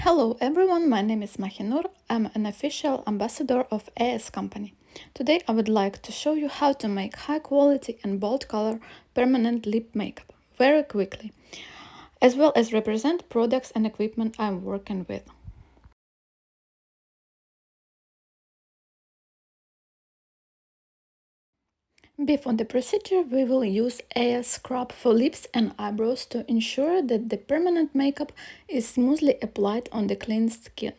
Hello everyone, my name is Mahinur. I'm an official ambassador of AS Company. Today I would like to show you how to make high quality and bold color permanent lip makeup very quickly, as well as represent products and equipment I'm working with. Before the procedure, we will use AS scrub for lips and eyebrows to ensure that the permanent makeup is smoothly applied on the clean skin.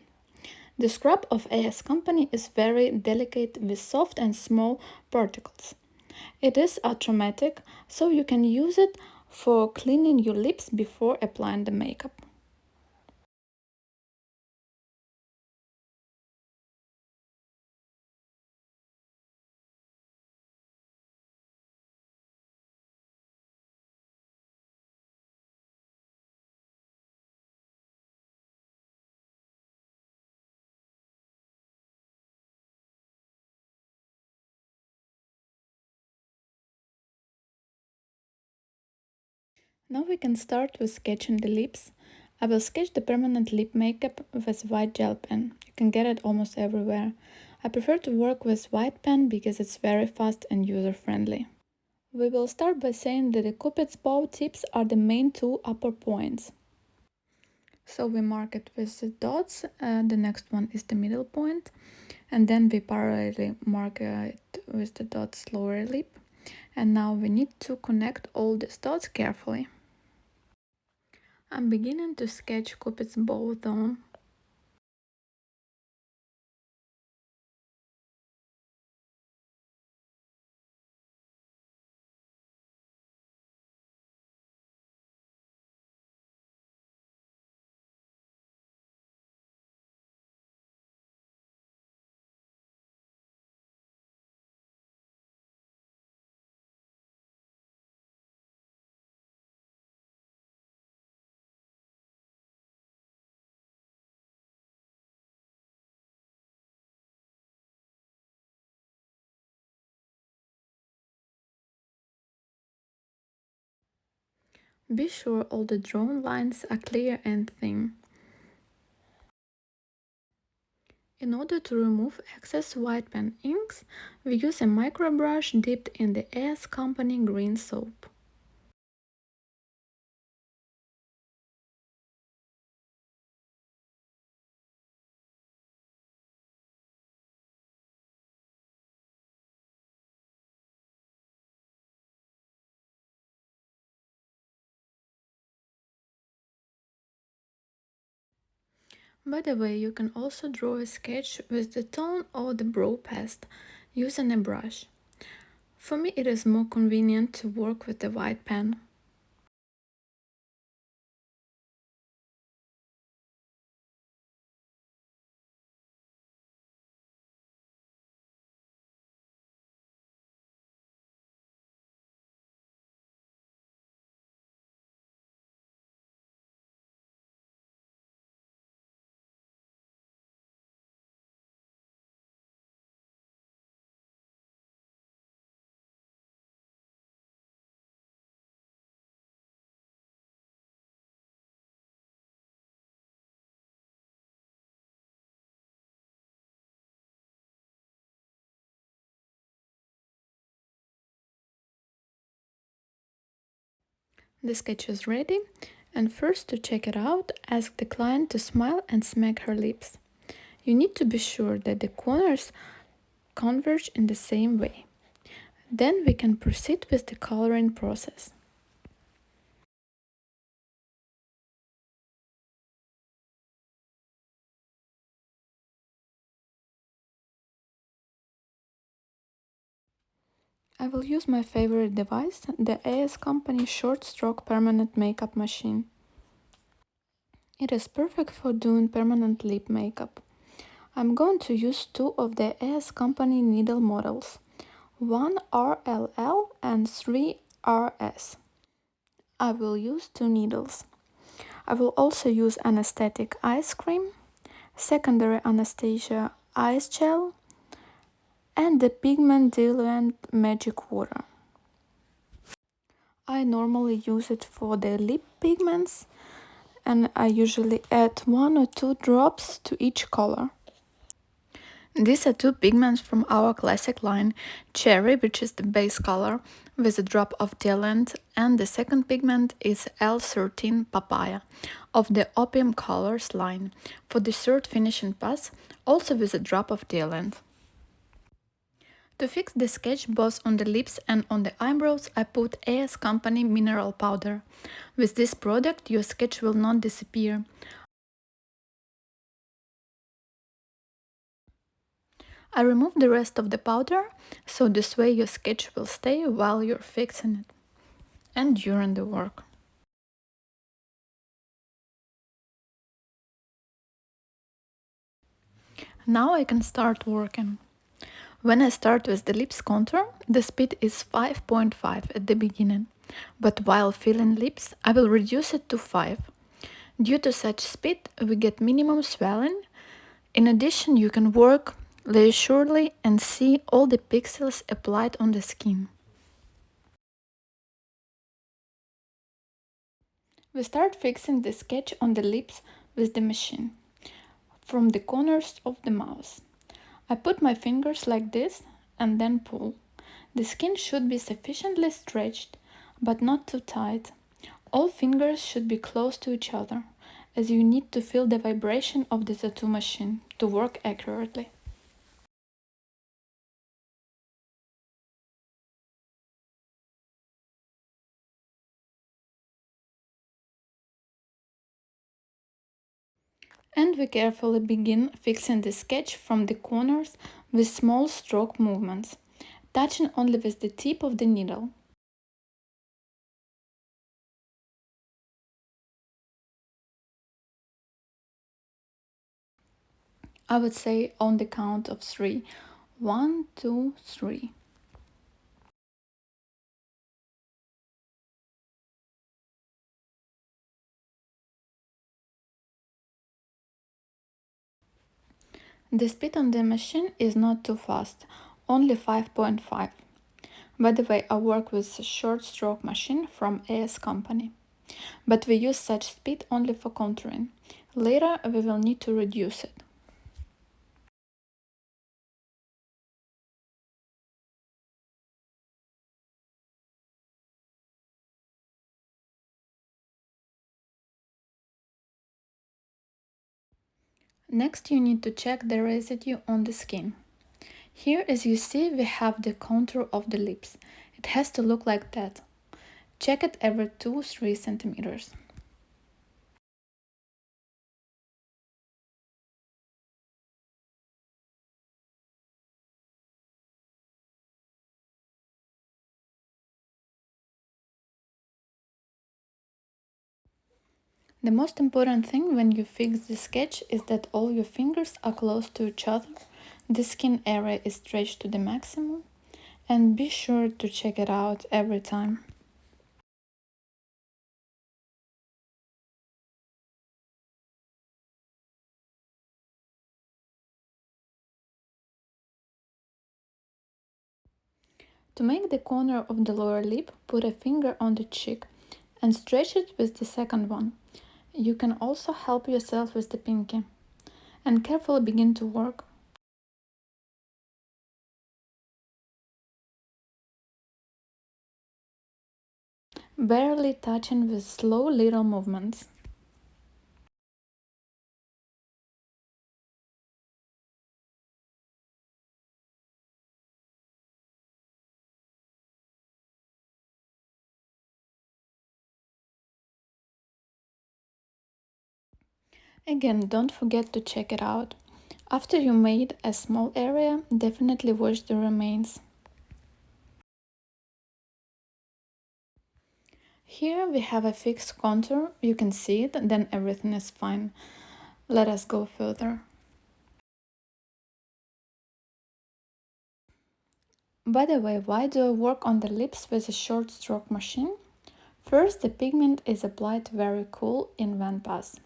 The scrub of AS Company is very delicate with soft and small particles. It is automatic, so you can use it for cleaning your lips before applying the makeup. Now we can start with sketching the lips. I will sketch the permanent lip makeup with white gel pen. You can get it almost everywhere. I prefer to work with white pen because it's very fast and user-friendly. We will start by saying that the Cupid's bow tips are the main two upper points. So we mark it with the dots, the next one is the middle point, and then we parallelly mark it with the dots lower lip. And now we need to connect all these dots carefully. I'm beginning to sketch Cupid's bow zone. Be sure all the drawn lines are clear and thin. In order to remove excess white pen inks, we use a micro brush dipped in the AS Company green soap. By the way, you can also draw a sketch with the tone or the brow paste using a brush. For me, it is more convenient to work with the white pen. The sketch is ready, and first to check it out, ask the client to smile and smack her lips. You need to be sure that the corners converge in the same way. Then we can proceed with the coloring process. I will use my favorite device, the AS Company Short Stroke Permanent Makeup Machine. It is perfect for doing permanent lip makeup. I'm going to use two of the AS Company needle models, one RLL and 3RS. I will use two needles. I will also use Anesthetic ice cream, secondary anesthesia ice gel, and the Pigment Diluent magic water. I normally use it for the lip pigments, and I usually add 1 or 2 drops to each color. These are two pigments from our classic line, Cherry, which is the base color, with a drop of Diluent, and the second pigment is L13 PAPAYA, of the Opium Colors line, for the third finishing pass, also with a drop of Diluent. To fix the sketch both on the lips and on the eyebrows, I put AS Company mineral powder. With this product, your sketch will not disappear. I remove the rest of the powder, so this way your sketch will stay while you're fixing it and during the work. Now I can start working. When I start with the lips contour, the speed is 5.5 at the beginning, but while filling lips, I will reduce it to 5. Due to such speed, we get minimum swelling. In addition, you can work leisurely and see all the pixels applied on the skin. We start fixing the sketch on the lips with the machine, from the corners of the mouth. I put my fingers like this and then pull. The skin should be sufficiently stretched, but not too tight. All fingers should be close to each other, as you need to feel the vibration of the tattoo machine to work accurately. And we carefully begin fixing the sketch from the corners with small stroke movements, touching only with the tip of the needle. I would say on the count of 3. 1, 2, 3. The speed on the machine is not too fast, only 5.5. By the way, I work with a short stroke machine from AS Company, but we use such speed only for contouring. Later we will need to reduce it. Next you need to check the residue on the skin. Here, as you see, we have the contour of the lips. It has to look like that. Check it every 2-3 centimeters. The most important thing when you fix the sketch is that all your fingers are close to each other, the skin area is stretched to the maximum, and be sure to check it out every time. To make the corner of the lower lip, put a finger on the cheek and stretch it with the second one. You can also help yourself with the pinky. And carefully begin to work. Barely touching with slow little movements. Again, don't forget to check it out. After you made a small area, definitely wash the remains. Here we have a fixed contour, you can see it, then everything is fine. Let us go further. By the way, why do I work on the lips with a short stroke machine? First, the pigment is applied very cool in one pass,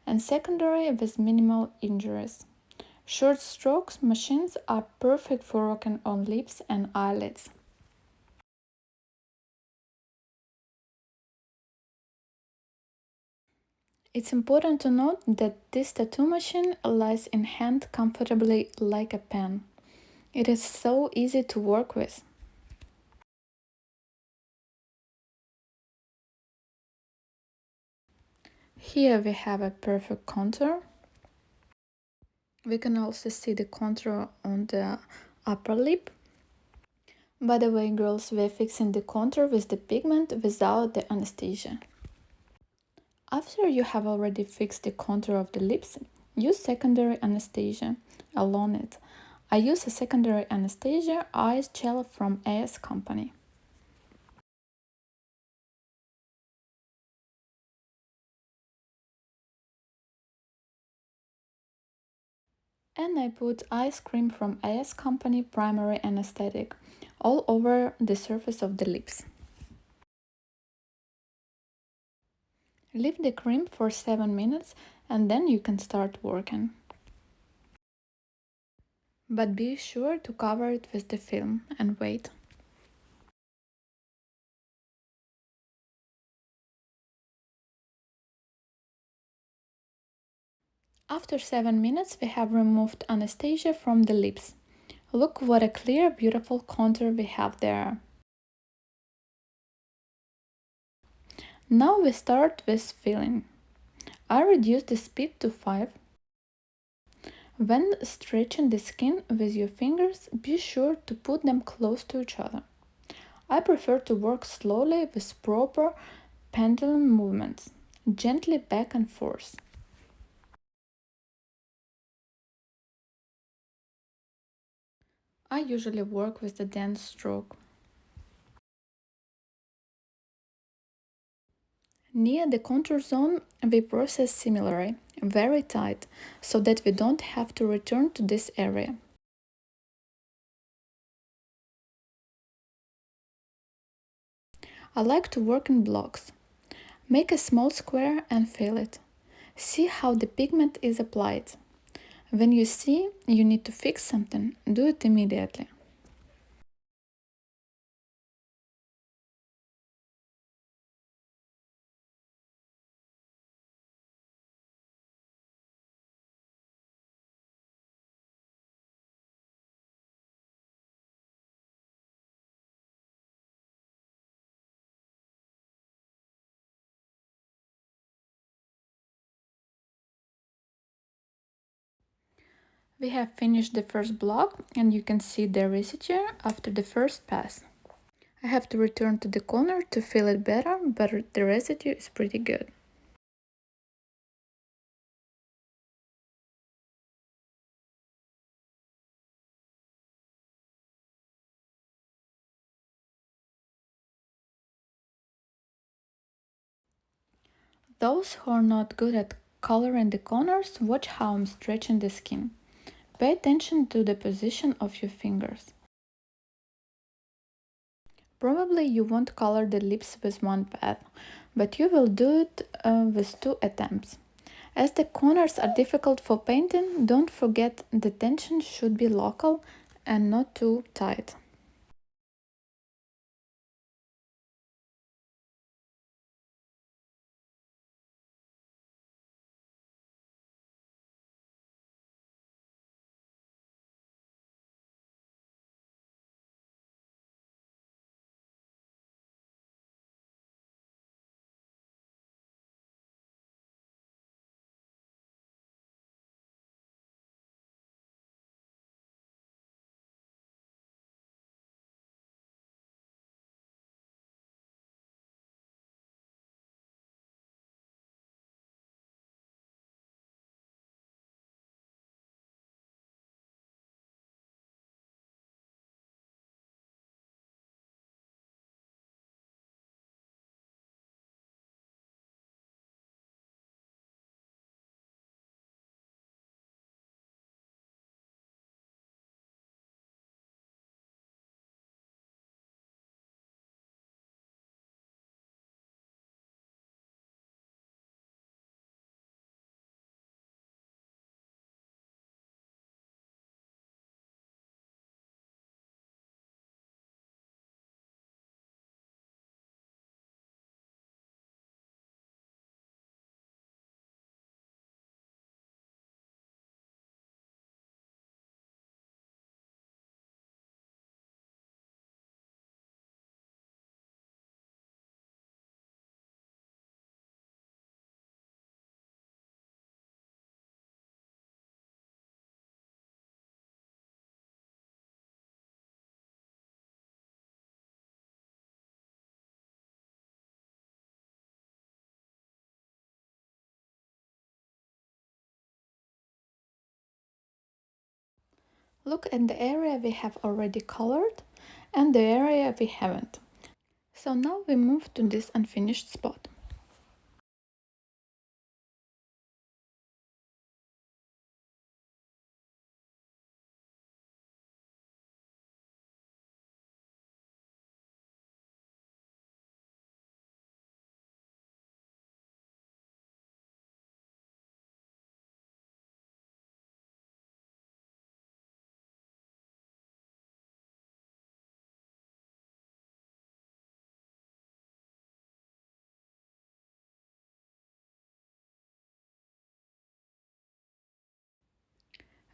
and secondary with minimal injuries. Short strokes machines are perfect for working on lips and eyelids. It's important to note that this tattoo machine lies in hand comfortably like a pen. It is so easy to work with. Here we have a perfect contour. We can also see the contour on the upper lip. By the way, girls, we're fixing the contour with the pigment without the anesthesia. After you have already fixed the contour of the lips, use secondary anesthesia along it. I use a secondary anesthesia eyes gel from AS company. And I put ice cream from AS company primary anesthetic all over the surface of the lips. Leave the cream for 7 minutes and then you can start working. But be sure to cover it with the film and wait. After 7 minutes we have removed anesthesia from the lips. Look what a clear, beautiful contour we have there. Now we start with filling. I reduce the speed to 5. When stretching the skin with your fingers, be sure to put them close to each other. I prefer to work slowly with proper pendulum movements, gently back and forth. I usually work with the dense stroke. Near the contour zone, we process similarly, very tight, so that we don't have to return to this area. I like to work in blocks. Make a small square and fill it. See how the pigment is applied. When you see you need to fix something, do it immediately. We have finished the first block and you can see the residue after the first pass. I have to return to the corner to fill it better, but the residue is pretty good. Those who are not good at coloring the corners, watch how I'm stretching the skin. Pay attention to the position of your fingers. Probably you won't color the lips with one pass, but you will do it with 2 attempts. As the corners are difficult for painting, don't forget the tension should be local and not too tight. Look at the area we have already colored and the area we haven't. So now we move to this unfinished spot.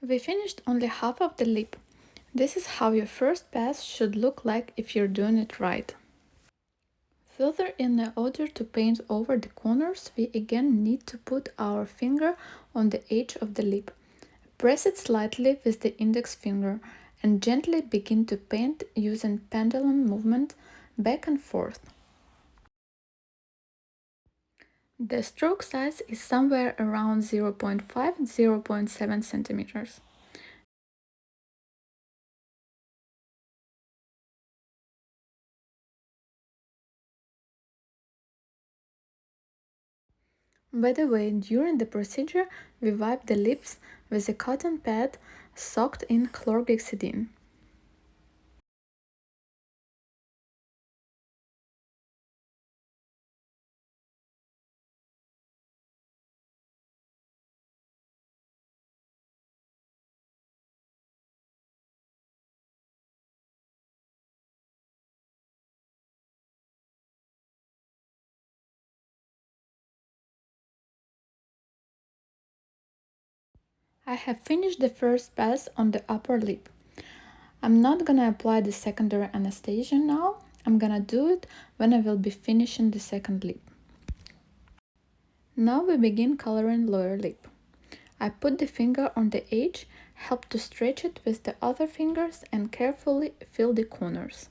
We finished only half of the lip. This is how your first pass should look like if you're doing it right. Further, in order to paint over the corners, we again need to put our finger on the edge of the lip. Press it slightly with the index finger and gently begin to paint using pendulum movement back and forth. The stroke size is somewhere around 0.5 and 0.7 centimeters. By the way, during the procedure, we wipe the lips with a cotton pad soaked in chlorhexidine. I have finished the first pass on the upper lip. I'm not gonna apply the secondary anesthesia now. I'm gonna do it when I will be finishing the second lip. Now we begin coloring lower lip. I put the finger on the edge, help to stretch it with the other fingers and carefully fill the corners.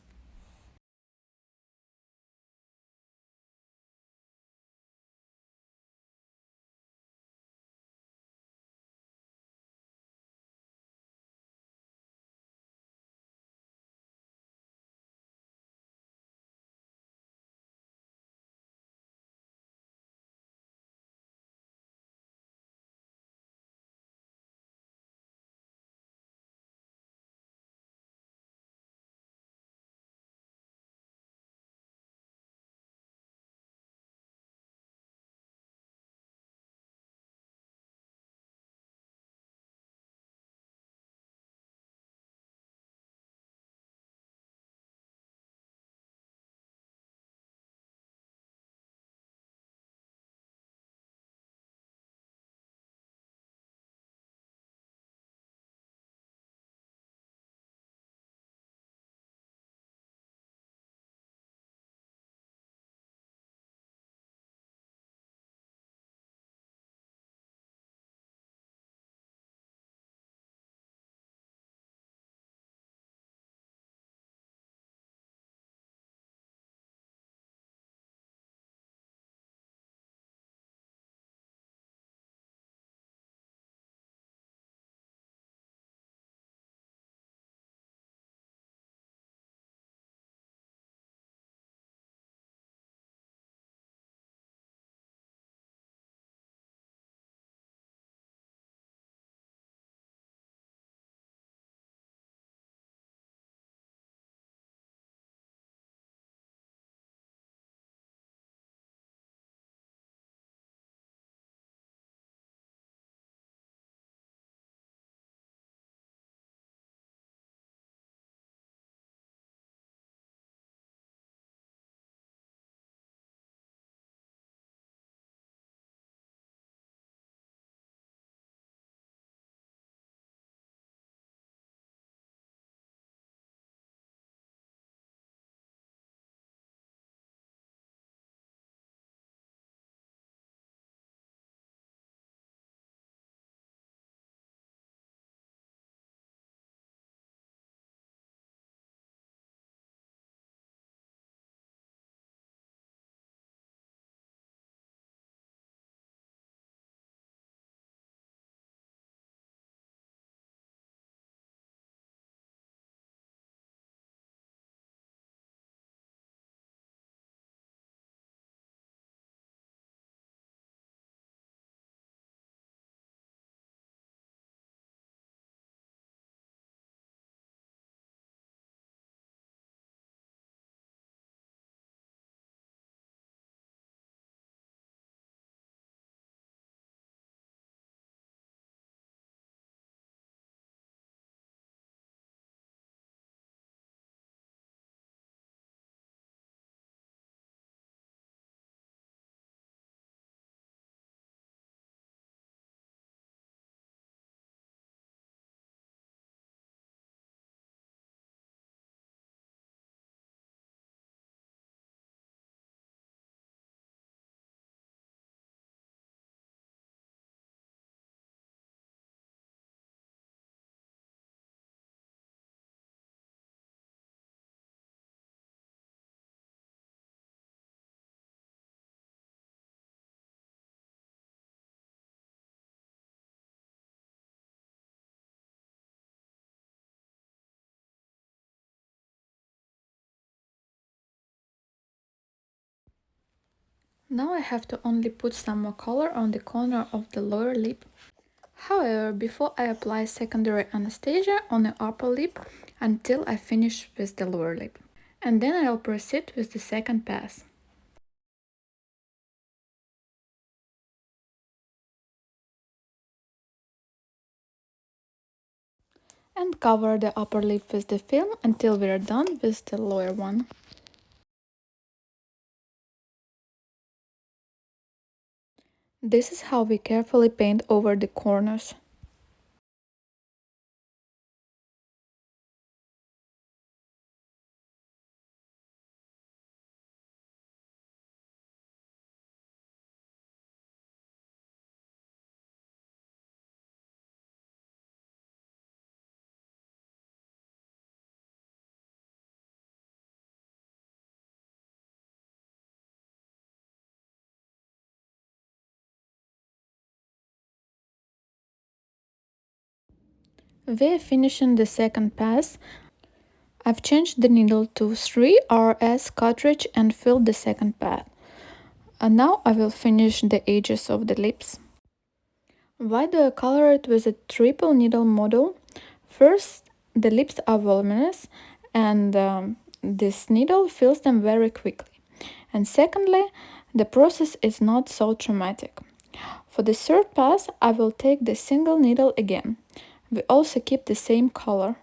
Now I have to only put some more color on the corner of the lower lip. However, before I apply secondary anesthesia on the upper lip until I finish with the lower lip. And then I'll proceed with the second pass. And cover the upper lip with the film until we are done with the lower one. This is how we carefully paint over the corners. We're finishing the second pass. I've changed the needle to 3RS cartridge and filled the second pass. And now I will finish the edges of the lips. Why do I color it with a triple needle model? First, the lips are voluminous and this needle fills them very quickly. And secondly, the process is not so traumatic. For the third pass, I will take the single needle again. We also keep the same color.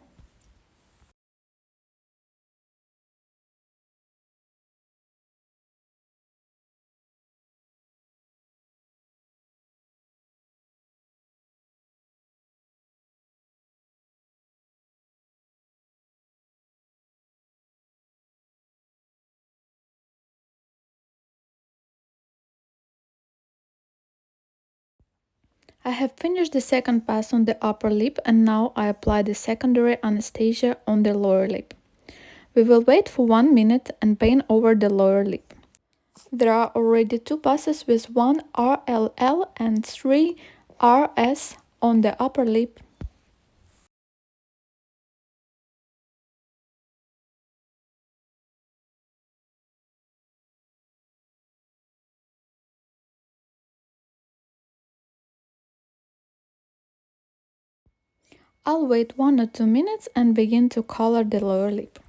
I have finished the second pass on the upper lip and now I apply the secondary anesthesia on the lower lip. We will wait for 1 minute and paint over the lower lip. There are already 2 passes with 1 RLL and 3 RS on the upper lip. I'll wait 1 or 2 minutes and begin to color the lower lip.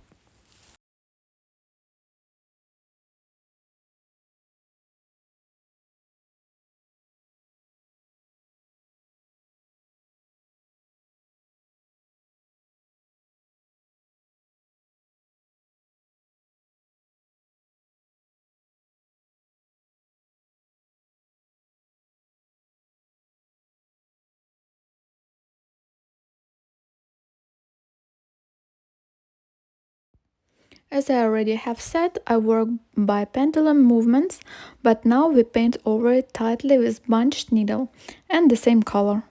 As I already have said, I work by pendulum movements, but now we paint over it tightly with bunched needle and the same color.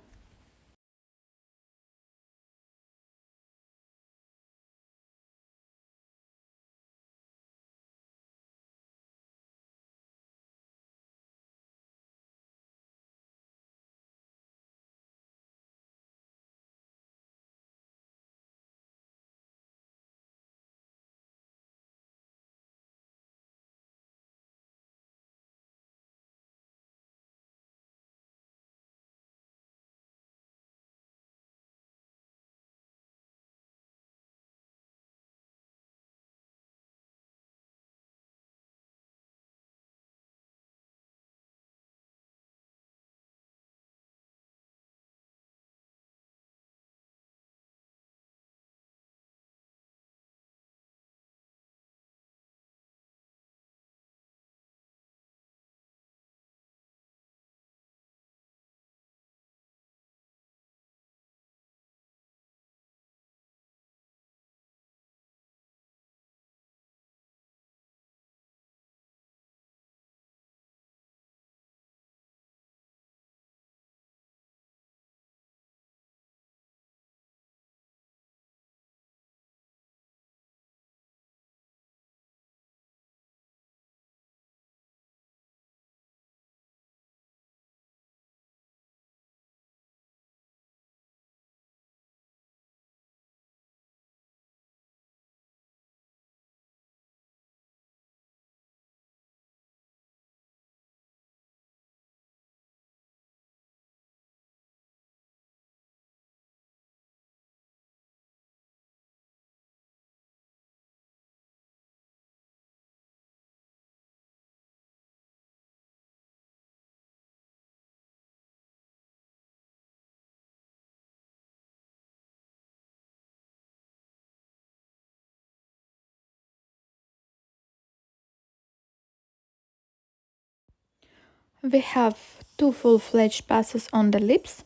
We have two full-fledged passes on the lips.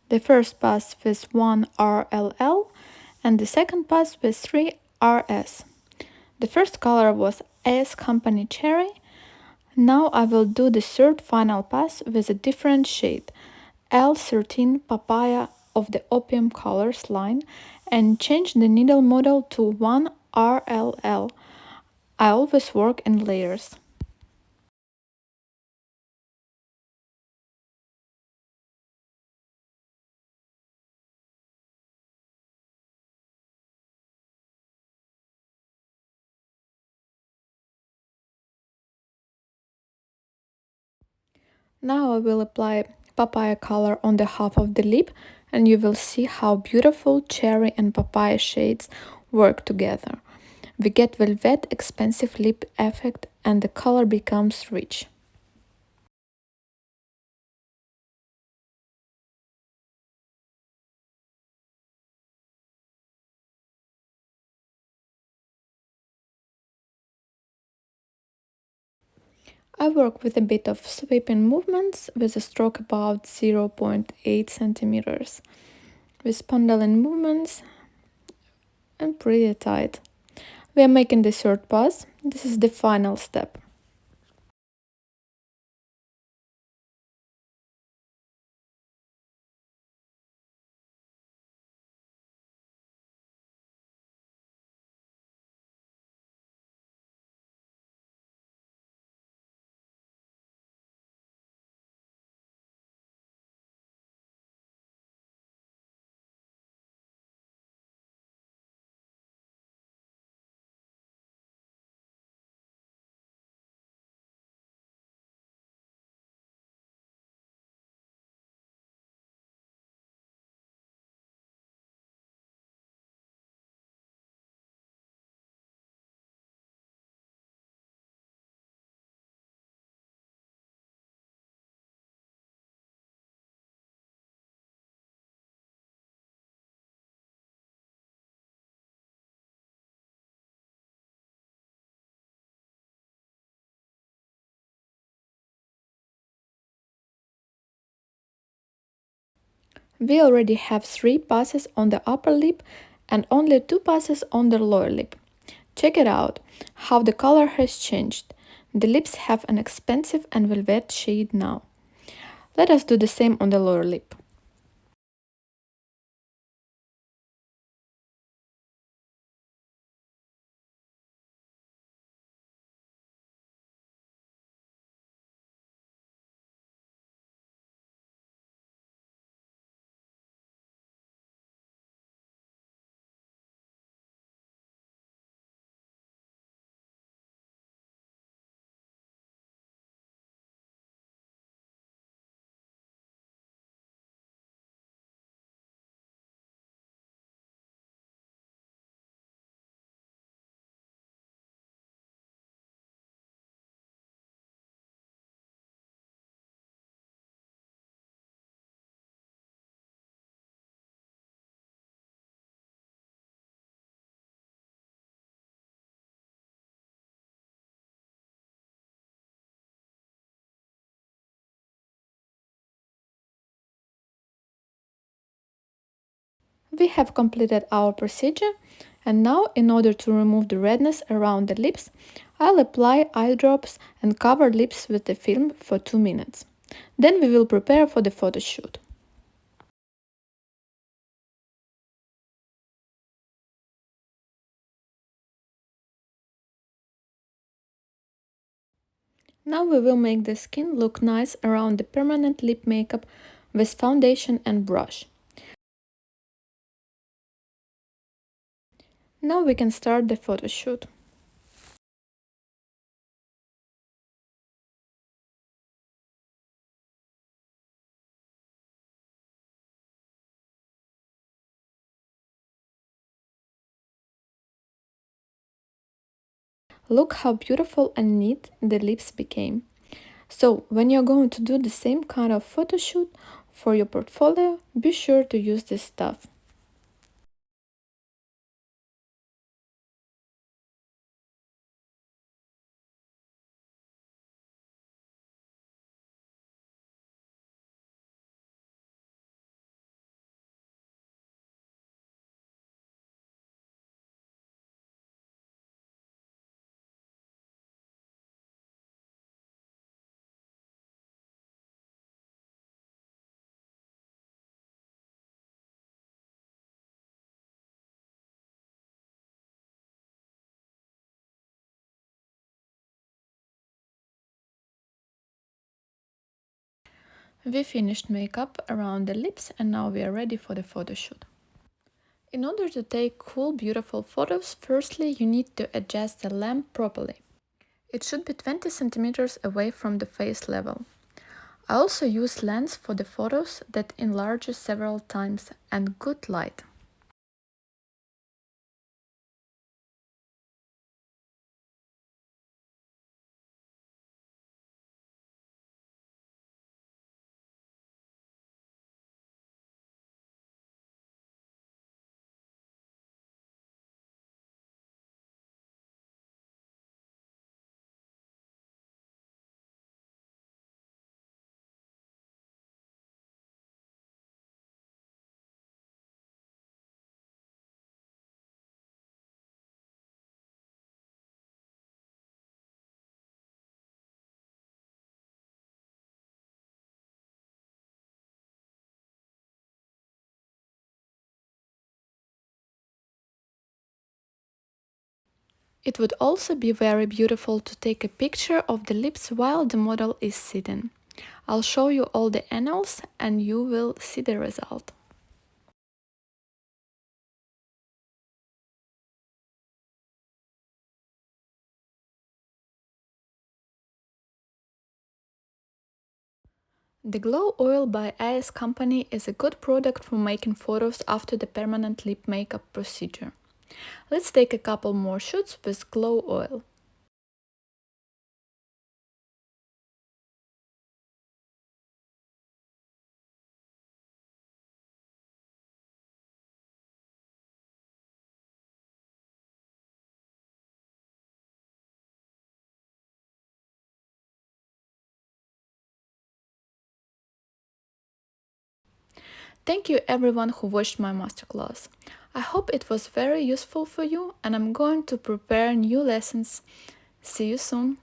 The first pass with 1 RLL and the second pass with 3 RS. The first color was AS Company Cherry. Now I will do the third final pass with a different shade, L13 Papaya of the Opium Colors line, and change the needle model to 1 RLL. I always work in layers. Now I will apply papaya color on the half of the lip, and you will see how beautiful cherry and papaya shades work together. We get velvet expensive lip effect and the color becomes rich. I work with a bit of sweeping movements with a stroke about 0.8 centimeters, with pendulum movements and pretty tight. We are making the third pass. This is the final step. We already have 3 passes on the upper lip and only 2 passes on the lower lip. Check it out, how the color has changed. The lips have an expensive and velvet shade now. Let us do the same on the lower lip. We have completed our procedure, and now in order to remove the redness around the lips, I'll apply eye drops and cover lips with the film for 2 minutes. Then we will prepare for the photo shoot. Now we will make the skin look nice around the permanent lip makeup with foundation and brush. Now we can start the photo shoot. Look how beautiful and neat the lips became. So when you're going to do the same kind of photo shoot for your portfolio, be sure to use this stuff. We finished makeup around the lips and now we are ready for the photo shoot. In order to take cool, beautiful photos, firstly you need to adjust the lamp properly. It should be 20 centimeters away from the face level. I also use lens for the photos that enlarges several times and good light. It would also be very beautiful to take a picture of the lips while the model is sitting. I'll show you all the angles and you will see the result. The Glow Oil by AS Company is a good product for making photos after the permanent lip makeup procedure. Let's take a couple more shoots with Glow Oil. Thank you everyone who watched my masterclass. I hope it was very useful for you and I'm going to prepare new lessons. See you soon!